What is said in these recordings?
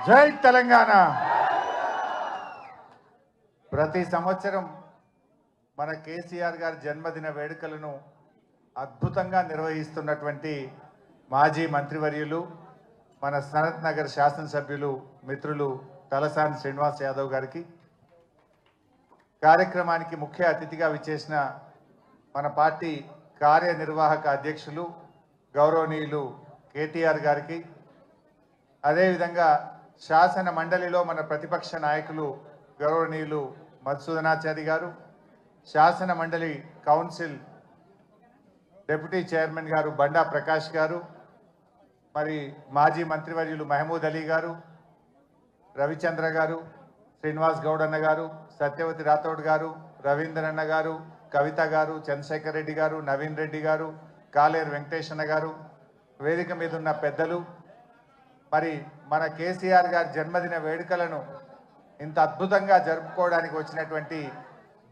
జై తెలంగాణ. ప్రతి సంవత్సరం మన కేసీఆర్ గారి జన్మదిన వేడుకలను అద్భుతంగా నిర్వహిస్తున్నటువంటి మాజీ మంత్రివర్యులు మన సనత్ నగర్ శాసనసభ్యులు మిత్రులు తలసాని శ్రీనివాస్ యాదవ్ గారికి, కార్యక్రమానికి ముఖ్య అతిథిగా విచ్చేసిన మన పార్టీ కార్యనిర్వాహక అధ్యక్షులు గౌరవనీయులు కేటీఆర్ గారికి, అదేవిధంగా శాసన మండలిలో మన ప్రతిపక్ష నాయకులు గౌరవనీయులు మధుసూదనాచారి గారు, శాసన మండలి కౌన్సిల్ డిప్యూటీ చైర్మన్ గారు బండా ప్రకాష్ గారు, మరి మాజీ మంత్రివర్యులు మహమూద్ అలీ గారు, రవిచంద్ర గారు, శ్రీనివాస్ గౌడ్ అన్న గారు, సత్యవతి రాథోడ్ గారు, రవీంద్రన్న గారు, కవిత గారు, చంద్రశేఖర్ రెడ్డి గారు, నవీన్ రెడ్డి గారు, కాలేరు వెంకటేశ్వర గారు, వేదిక మీద ఉన్న పెద్దలు, మరి మన కేసీఆర్ గారి జన్మదిన వేడుకలను ఇంత అద్భుతంగా జరుపుకోవడానికి వచ్చినటువంటి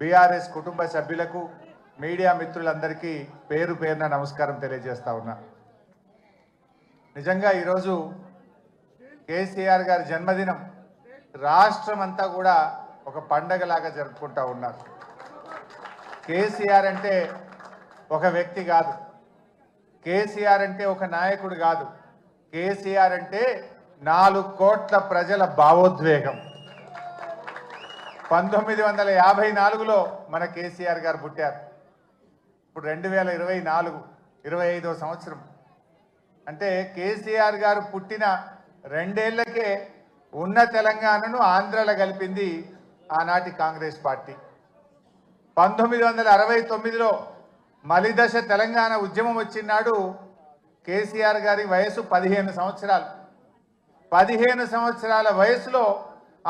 బీఆర్ఎస్ కుటుంబ సభ్యులకు, మీడియా మిత్రులందరికీ పేరు పేరున నమస్కారం తెలియజేస్తా ఉన్నా. నిజంగా ఈరోజు కేసీఆర్ గారి జన్మదినం రాష్ట్రం అంతా కూడా ఒక పండగలాగా జరుపుకుంటా ఉన్నారు. కేసీఆర్ అంటే ఒక వ్యక్తి కాదు, కేసీఆర్ అంటే ఒక నాయకుడు కాదు, కేసీఆర్ అంటే 4 కోట్ల ప్రజల భావోద్వేగం. 1954లో మన కేసీఆర్ గారు పుట్టారు. ఇప్పుడు 2024 25వ సంవత్సరం. అంటే కేసీఆర్ గారు పుట్టిన 2 ఏళ్లకే ఉన్న తెలంగాణను ఆంధ్రలో కలిపింది ఆనాటి కాంగ్రెస్ పార్టీ. 1969లో మలిదశ తెలంగాణ ఉద్యమం వచ్చినాడు కేసీఆర్ గారి వయసు 15 సంవత్సరాలు. 15 సంవత్సరాల వయసులో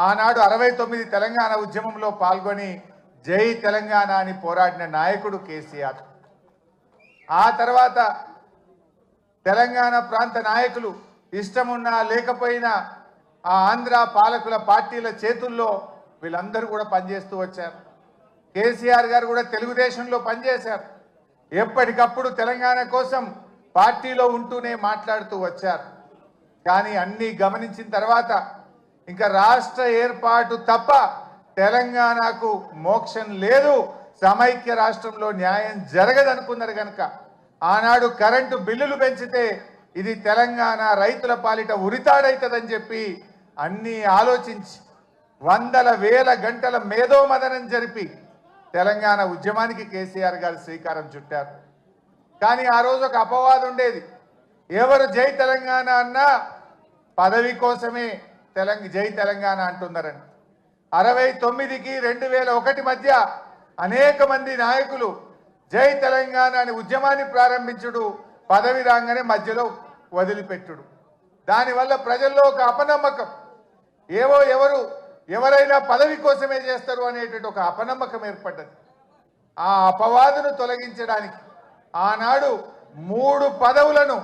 ఆనాడు 69 తెలంగాణ ఉద్యమంలో పాల్గొని జై తెలంగాణ అని పోరాడిన నాయకుడు కేసీఆర్. ఆ తర్వాత తెలంగాణ ప్రాంత నాయకులు ఇష్టమున్నా లేకపోయినా ఆ ఆంధ్ర పాలకుల పార్టీల చేతుల్లో వీళ్ళందరూ కూడా పనిచేస్తూ వచ్చారు. కేసీఆర్ గారు కూడా తెలుగుదేశంలో పనిచేశారు. ఎప్పటికప్పుడు తెలంగాణ కోసం పార్టీలో ఉంటూనే మాట్లాడుతూ వచ్చారు. కానీ అన్నీ గమనించిన తర్వాత ఇంకా రాష్ట్ర ఏర్పాటు తప్ప తెలంగాణకు మోక్షం లేదు, సమైక్య రాష్ట్రంలో న్యాయం జరగదనుకున్నారు కనుక ఆనాడు కరెంటు బిల్లులు పెంచితే ఇది తెలంగాణ రైతుల పాలిట ఉరితాడైతుందని చెప్పి అన్నీ ఆలోచించి వందల వేల గంటల మేధోమదనం జరిపి తెలంగాణ ఉద్యమానికి కేసీఆర్ గారు శ్రీకారం చుట్టారు. కానీ ఆ రోజు ఒక అపవాదం ఉండేది. ఎవరు జై తెలంగాణ అన్నా పదవి కోసమే జై తెలంగాణ అంటున్నారని. 69కి 2001 మధ్య అనేక మంది నాయకులు జై తెలంగాణ అని ఉద్యమాన్ని ప్రారంభించుడు, పదవి రాగానే మధ్యలో వదిలిపెట్టుడు. దానివల్ల ప్రజల్లో ఒక అపనమ్మకం, ఎవరైనా పదవి కోసమే చేస్తారు అనేటువంటి ఒక అపనమ్మకం ఏర్పడ్డది. ఆ అపవాదును తొలగించడానికి ఆనాడు 3 పదవులను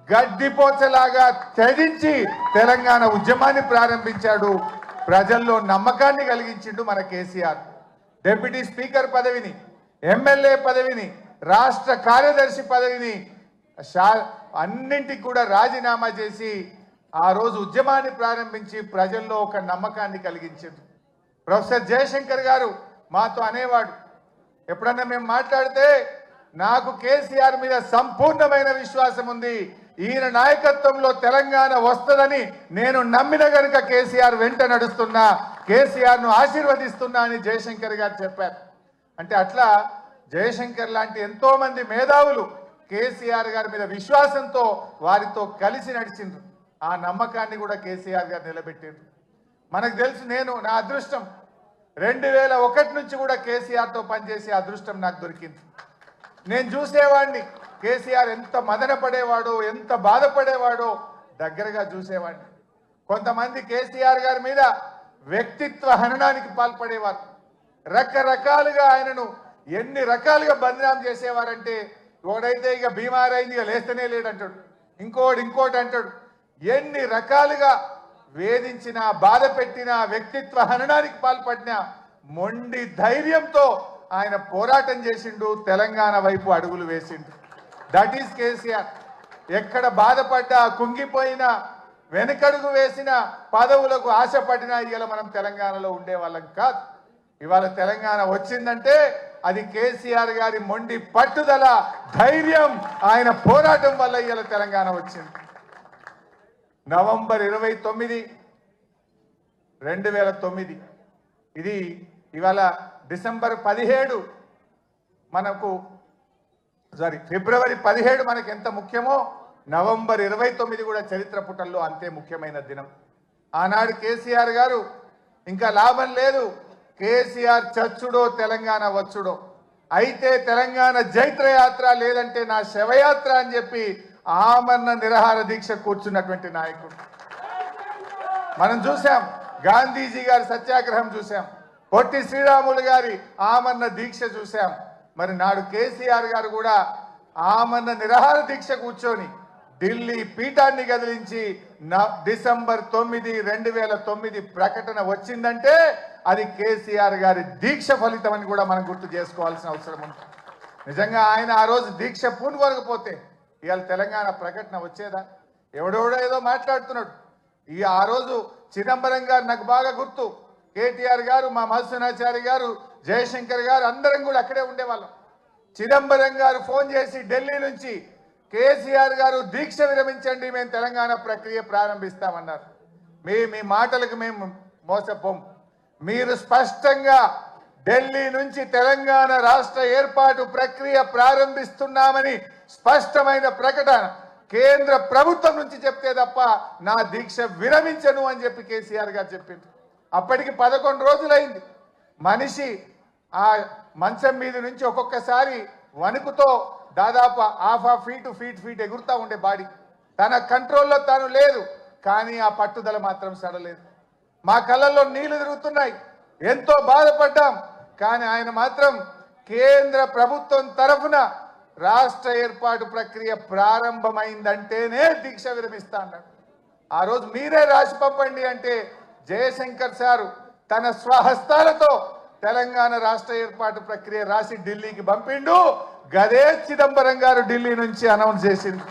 గడ్డిపోచలాగా త్యజించి తెలంగాణ ఉద్యమాన్ని ప్రారంభించాడు. ప్రజల్లో నమ్మకాన్ని కలిగించిండు మన కేసీఆర్. డిప్యూటీ స్పీకర్ పదవిని, ఎమ్మెల్యే పదవిని, రాష్ట్ర కార్యదర్శి పదవిని అన్నింటికి కూడా రాజీనామా చేసి ఆ రోజు ఉద్యమాన్ని ప్రారంభించి ప్రజల్లో ఒక నమ్మకాన్ని కలిగించారు. ప్రొఫెసర్ జయశంకర్ గారు మాతో అనేవాడు, ఎప్పుడన్నా మేము మాట్లాడితే నాకు కేసీఆర్ మీద సంపూర్ణమైన విశ్వాసం ఉంది, ఈయన నాయకత్వంలో తెలంగాణ వస్తుందని నేను నమ్మిన గనుక కేసీఆర్ వెంట నడుస్తున్నా, కేసీఆర్ను ఆశీర్వదిస్తున్నా అని జయశంకర్ గారు చెప్పారు. అంటే అట్లా జయశంకర్ లాంటి ఎంతో మంది మేధావులు కేసీఆర్ గారి మీద విశ్వాసంతో వారితో కలిసి నడిచిండ్రు. ఆ నమ్మకాన్ని కూడా కేసీఆర్ గారు నిలబెట్టిండ్రు. మనకు తెలుసు, నా అదృష్టం 2001 నుంచి కూడా కేసీఆర్తో పనిచేసే అదృష్టం నాకు దొరికింది. నేను చూసేవాడిని కేసీఆర్ ఎంత మదన పడేవాడో, ఎంత బాధపడేవాడో దగ్గరగా చూసేవాడిని. కొంతమంది కేసీఆర్ గారి మీద వ్యక్తిత్వ హననానికి పాల్పడేవారు. రకరకాలుగా ఆయనను ఎన్ని రకాలుగా బదనాం చేసేవారంటే, ఒకడైతే ఇక బీమారైంది ఇక లేస్తేనే లేడంటాడు, ఇంకోటి అంటాడు. ఎన్ని రకాలుగా వేధించినా, బాధ పెట్టినా, వ్యక్తిత్వ హననానికి పాల్పడినా మొండి ధైర్యంతో ఆయన పోరాటం చేసిండు, తెలంగాణ వైపు అడుగులు వేసిండు. That is KCR. ఎక్కడ బాధపడ్డా, కుంగిపోయినా వెనుకడుగు వేసిన పదవులకు ఆశపడినా ఇవాళ మనం తెలంగాణలో ఉండే వాళ్ళం కాదు. ఇవాళ తెలంగాణ వచ్చిందంటే అది కేసీఆర్ గారి మొండి పట్టుదల, ధైర్యం, ఆయన పోరాటం వల్ల ఇవాళ తెలంగాణ వచ్చింది. నవంబర్ 29, 2009 ఇది ఇవాళ డిసెంబర్ 17 మనకు ఫిబ్రవరి 17 మనకు ఎంత ముఖ్యమో నవంబర్ 29 కూడా చరిత్ర పుటల్లో అంతే ముఖ్యమైన దినం. ఆనాడు కేసీఆర్ గారు ఇంకా లాభం లేదు, కేసీఆర్ చచ్చుడో తెలంగాణ వచ్చుడో, అయితే తెలంగాణ జైత్రయాత్ర లేదంటే నా శవయాత్ర అని చెప్పి ఆమరణ నిరాహార దీక్ష కూర్చున్నటువంటి నాయకుడు మనం చూసాం. గాంధీజీ గారి సత్యాగ్రహం చూసాం, పొట్టి శ్రీరాములు గారి ఆమరణ దీక్ష చూసాం. మరి నాడు కేసీఆర్ గారు కూడా ఆమరణ నిరాహార దీక్ష కూర్చొని ఢిల్లీ పీఠాన్ని కదిలించి డిసెంబర్ 9, 2009 ప్రకటన వచ్చిందంటే అది కేసీఆర్ గారి దీక్ష ఫలితం అని కూడా మనం గుర్తు చేసుకోవాల్సిన అవసరం ఉంది. నిజంగా ఆయన ఆ రోజు దీక్ష పూనుకోకపోతే ఇవాళ తెలంగాణ ప్రకటన వచ్చేదా? ఎవడెవడో ఏదో మాట్లాడుతున్నాడు. ఆ రోజు చిదంబరం గారు నాకు బాగా గుర్తు, కేటీఆర్ గారు, మా మధుసూనాచారి గారు, జయశంకర్ గారు అందరం కూడా అక్కడే ఉండేవాళ్ళం. చిదంబరం గారు ఫోన్ చేసి ఢిల్లీ నుంచి కేసీఆర్ గారు దీక్ష విరమించండి, మేము తెలంగాణ ప్రక్రియ ప్రారంభిస్తామన్నారు. మీ మాటలకు మేము మోసపోం. మీరు స్పష్టంగా ఢిల్లీ నుంచి తెలంగాణ రాష్ట్ర ఏర్పాటు ప్రక్రియ ప్రారంభిస్తున్నామని స్పష్టమైన ప్రకటన కేంద్ర ప్రభుత్వం నుంచి చెప్తే తప్ప నా దీక్ష విరమించను అని చెప్పి కేసీఆర్ గారు చెప్పింది. అప్పటికి 11 రోజులైంది. మనిషి ఆ మంచం మీద నుంచి ఒక్కొక్కసారి వణుకుతో దాదాపు ½ ఫీట్ ఎగురుతూ ఉండే బాడీ, తన కంట్రోల్లో తాను లేదు. కానీ ఆ పట్టుదల మాత్రం సడలేదు. మా కళ్ళల్లో నీళ్లు తిరుగుతున్నాయి, ఎంతో బాధపడ్డాం. కానీ ఆయన మాత్రం కేంద్ర ప్రభుత్వం తరఫున రాష్ట్ర ఏర్పాటు ప్రక్రియ ప్రారంభమైందంటేనే దీక్ష విరమిస్తా అన్నాడు. ఆ రోజు మీరే రాసి పంపండి అంటే జయశంకర్ సారు తన స్వహస్తాలతో తెలంగాణ రాష్ట్ర ఏర్పాటు ప్రక్రియ రాసి ఢిల్లీకి పంపిండు. గదే చిదంబరం గారు ఢిల్లీ నుంచి అనౌన్స్ చేసింది.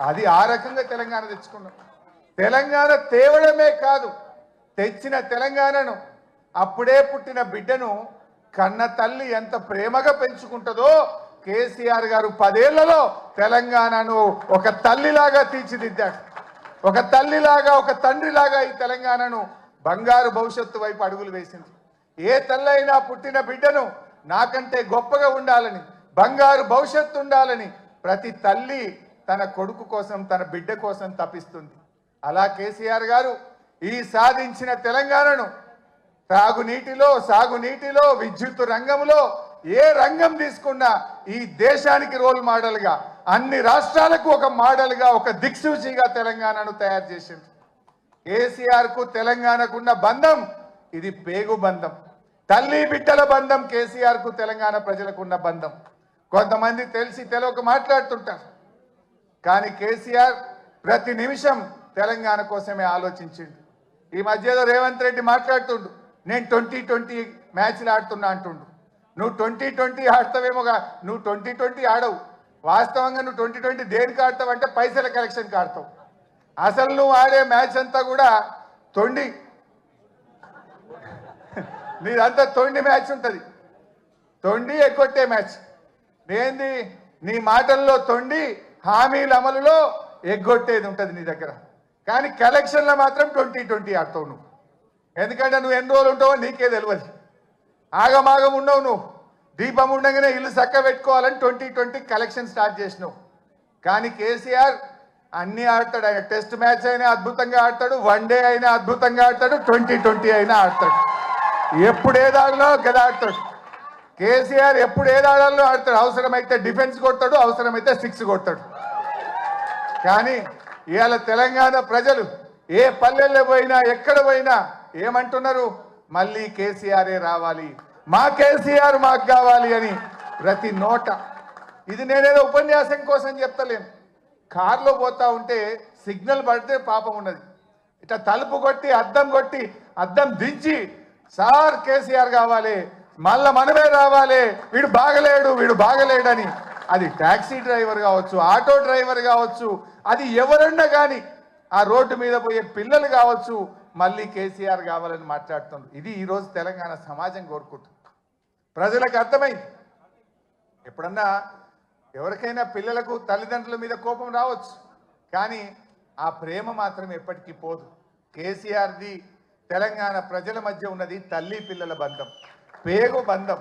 అది ఆ రకంగా తెలంగాణ తెచ్చుకున్నాం. తెలంగాణ తేవడమే కాదు, తెచ్చిన తెలంగాణను, అప్పుడే పుట్టిన బిడ్డను కన్న తల్లి ఎంత ప్రేమగా పెంచుకుంటుందో కేసీఆర్ గారు 10 ఏళ్లలో తెలంగాణను ఒక తల్లిలాగా తీర్చిదిద్దాడు. ఒక తల్లిలాగా, ఒక తండ్రిలాగా ఈ తెలంగాణను బంగారు భవిష్యత్తు వైపు అడుగులు వేసింది. ఏ తల్లైనా పుట్టిన బిడ్డను నాకంటే గొప్పగా ఉండాలని, బంగారు భవిష్యత్తు ఉండాలని ప్రతి తల్లి తన కొడుకు కోసం, తన బిడ్డ కోసం తపిస్తుంది. అలా కేసీఆర్ గారు ఈ సాధించిన తెలంగాణను త్రాగునీటిలో, సాగునీటిలో, విద్యుత్ రంగంలో ఏ రంగం తీసుకున్నా ఈ దేశానికి రోల్ మోడల్గా, అన్ని రాష్ట్రాలకు ఒక మోడల్గా, ఒక దిక్సూచిగా తెలంగాణను తయారు చేసింది. కేసీఆర్ కు తెలంగాణకున్న బంధం ఇది పేగు బంధం, తల్లి బిడ్డల బంధం. కేసీఆర్ కు తెలంగాణ ప్రజలకున్న బంధం. కొంతమంది తెలిసి తెలియక మాట్లాడుతుంటారు, కానీ కేసీఆర్ ప్రతి నిమిషం తెలంగాణ కోసమే ఆలోచించిండు. ఈ మధ్యలో రేవంత్ రెడ్డి మాట్లాడుతుండు, నేను 2020 మ్యాచ్లు ఆడుతున్నా అంటుండు. నువ్వు 2020 ఆడతావేమోగా, నువ్వు 2020 ఆడవు. వాస్తవంగా నువ్వు 2020 దేనికి ఆడతావు అంటే పైసల కలెక్షన్కి ఆడతావు. అసలు నువ్వు ఆడే మ్యాచ్ అంతా కూడా తొండి, నీదంతా తొండి మ్యాచ్ ఉంటుంది, తొండి ఎగ్గొట్టే మ్యాచ్. ఏంది నీ మాటల్లో తొండి, హామీల అమలులో ఎగ్గొట్టేది ఉంటుంది నీ దగ్గర. కానీ కలెక్షన్లో మాత్రం 2020 ఆడతావు నువ్వు. ఎందుకంటే నువ్వు ఎన్ని రోజులు ఉంటావో నీకే తెలియదు. ఆగమాగం ఉండవు నువ్వు. దీపం ఉండగానే ఇల్లు చక్క పెట్టుకోవాలని 2020 కలెక్షన్ స్టార్ట్ చేసినావు. కానీ కేసీఆర్ అన్నీ ఆడతాడు. ఆయన టెస్ట్ మ్యాచ్ అయినా అద్భుతంగా ఆడతాడు, వన్డే అయినా అద్భుతంగా ఆడతాడు, 2020 అయినా ఆడతాడు. ఎప్పుడు ఏదాడలో గదా ఆడతాడు కేసీఆర్. ఎప్పుడు ఏదాడాలో ఆడతాడు. అవసరమైతే డిఫెన్స్ కొడతాడు, అవసరమైతే 6 కొడతాడు. కానీ ఇవాళ తెలంగాణ ప్రజలు ఏ పల్లెల్లో పోయినా, ఎక్కడ పోయినా ఏమంటున్నారు? మళ్ళీ కేసీఆరే రావాలి, మా కేసీఆర్ మాకు కావాలి అని ప్రతి నోట. ఇది నేనేదో ఉపన్యాసం కోసం చెప్తలేను. కారులో పోతా ఉంటే సిగ్నల్ పడితే పాపం ఉన్నది, ఇట్లా తలుపు కొట్టి అద్దం దించి సార్ కేసీఆర్ కావాలి, మళ్ళా మనమే రావాలి, వీడు బాగలేడని. అది ట్యాక్సీ డ్రైవర్ కావచ్చు, ఆటో డ్రైవర్ కావచ్చు, అది ఎవరన్నా కానీ ఆ రోడ్డు మీద పోయే పిల్లలు కావచ్చు మళ్ళీ కేసీఆర్ కావాలని మాట్లాడుతున్నారు. ఇది ఈరోజు తెలంగాణ సమాజం కోరుకుంటుంది. ప్రజలకు అర్థమైంది. ఎప్పుడన్నా ఎవరికైనా పిల్లలకు తల్లిదండ్రుల మీద కోపం రావచ్చు, కానీ ఆ ప్రేమ మాత్రం ఎప్పటికీ పోదు. కేసీఆర్ది తెలంగాణ ప్రజల మధ్య ఉన్నది తల్లి పిల్లల బంధం, పేగు బంధం.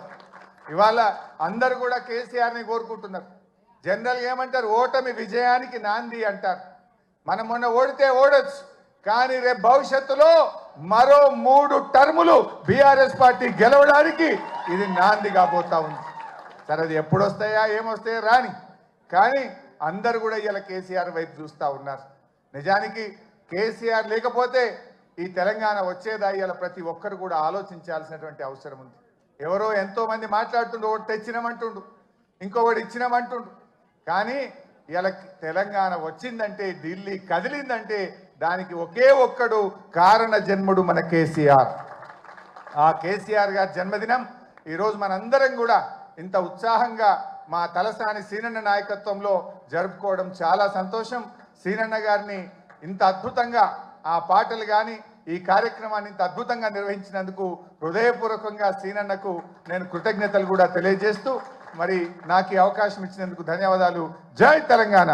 ఇవాళ అందరూ కూడా కేసీఆర్ని కోరుకుంటున్నారు. జనరల్గా ఏమంటారు, ఓటమి విజయానికి నాంది అంటారు. మనం మొన్న ఓడితే ఓడొచ్చు, కానీ రేపు భవిష్యత్తులో మరో 3 టర్ములు బీఆర్ఎస్ పార్టీ గెలవడానికి ఇది నాంది కాబోతా ఉంది. సరే అది ఎప్పుడు వస్తాయా ఏమొస్తాయా రాని, కానీ అందరు కూడా ఇలా కేసీఆర్ వైపు చూస్తూ ఉన్నారు. నిజానికి కేసీఆర్ లేకపోతే ఈ తెలంగాణ వచ్చేదా ఇలా ప్రతి ఒక్కరు కూడా ఆలోచించాల్సినటువంటి అవసరం ఉంది. ఎవరో ఎంతో మంది మాట్లాడుతుండ్రు, ఒకటి తెచ్చినామంటుండు, ఇంకొకటి ఇచ్చినామంటుండు, కానీ ఇలా తెలంగాణ వచ్చిందంటే, ఢిల్లీ కదిలిందంటే దానికి ఒకే ఒక్కడు కారణ జన్ముడు మన కేసీఆర్. ఆ కేసీఆర్ గారి జన్మదినం ఈరోజు మనందరం కూడా ఇంత ఉత్సాహంగా మా తలసాని సీనన్న నాయకత్వంలో జరుపుకోవడం చాలా సంతోషం. సీనన్న గారిని ఇంత అద్భుతంగా ఆ పాటలు కానీ ఈ కార్యక్రమాన్ని ఇంత అద్భుతంగా నిర్వహించినందుకు హృదయపూర్వకంగా సీనన్నకు నేను కృతజ్ఞతలు కూడా తెలియజేస్తూ, మరి నాకు ఈ అవకాశం ఇచ్చినందుకు ధన్యవాదాలు. జై తెలంగాణ.